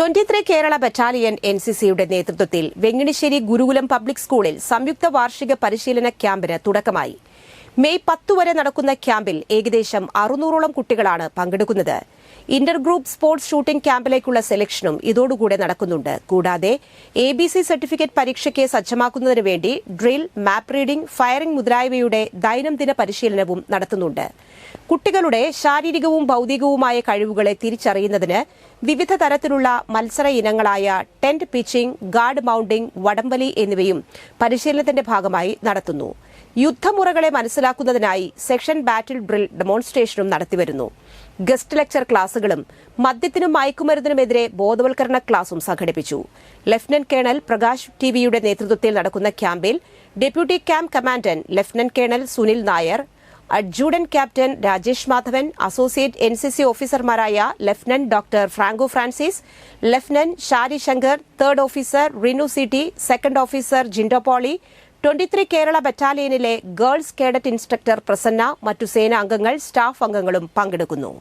23 Kerala battalion NCCയുടെ നേതൃത്വത്തിൽ വെങ്ങിണിശ്ശേരി ഗുരുകുലം public സ്കൂളിൽ സംയുക്ത വാർഷിക പരിശീലന ക്യാമ്പിന് തുടക്കമായി. മെയ് 10 വരെ നടക്കുന്ന ക്യാമ്പിൽ ഏകദേശം 600ഓളം കുട്ടികളാണ് പങ്കെടുക്കുന്നത്. ഇന്റർ ഗ്രൂപ്പ് സ്പോർട്സ് ഷൂട്ടിംഗ് ക്യാമ്പിലേക്കുള്ള സെലക്ഷനും ഇതോടുകൂടെ നടക്കുന്നുണ്ട്. കൂടാതെ ABC സർട്ടിഫിക്കറ്റ് പരീക്ഷയ്ക്ക് സജ്ജമാക്കുന്നതിന് വേണ്ടി ഡ്രിൽ, മാപ്പ് റീഡിംഗ്, ഫയറിംഗ് മുതലായവയുടെ ദൈനംദിന പരിശീലനവും നടത്തുന്നുണ്ട്. കുട്ടികളുടെ ശാരീരികവും ഭൌതികവുമായ കഴിവുകളെ തിരിച്ചറിയുന്നതിന് വിവിധ തരത്തിലുള്ള മത്സര ഇനങ്ങളായ ടെന്റ് പിച്ചിംഗ്, ഗാർഡ് മൌണ്ടിംഗ്, വടംവലി എന്നിവയും പരിശീലനത്തിന്റെ ഭാഗമായി നടത്തുന്നു. യുദ്ധമുറകളെ മനസ്സിലാക്കുന്നതിനായി സെക്ഷൻ ബാറ്റിൽ ഡ്രിൽ ഡെമോൺസ്ട്രേഷനും നടത്തിവരുന്നു. ഗസ്റ്റ് ലെക്ചർ ക്ലാസുകളും മദ്യത്തിനും മയക്കുമരുന്നിനുമെതിരെ ബോധവൽക്കരണ ക്ലാസും സംഘടിപ്പിച്ചു. ലഫ്റ്റനന്റ് കേണൽ പ്രകാശ് ടിവിയുടെ നേതൃത്വത്തിൽ നടക്കുന്ന ക്യാമ്പിൽ deputy camp commandant lieutenant colonel Sunil Nair, adjutant captain Rajesh Madhavan, associate NCC ഓഫീസർമാരായ lieutenant doctor Franco Francis, lieutenant Shari Shankar, third officer Rinu CT, second officer Jindo Poly, 23 Kerala ബറ്റാലിയനിലെ ഗേൾസ് കേഡറ്റ് ഇൻസ്ട്രക്ടർ പ്രസന്ന, മറ്റു സേനാ അംഗങ്ങൾ, സ്റ്റാഫ് അംഗങ്ങളും പങ്കെടുക്കുന്നു.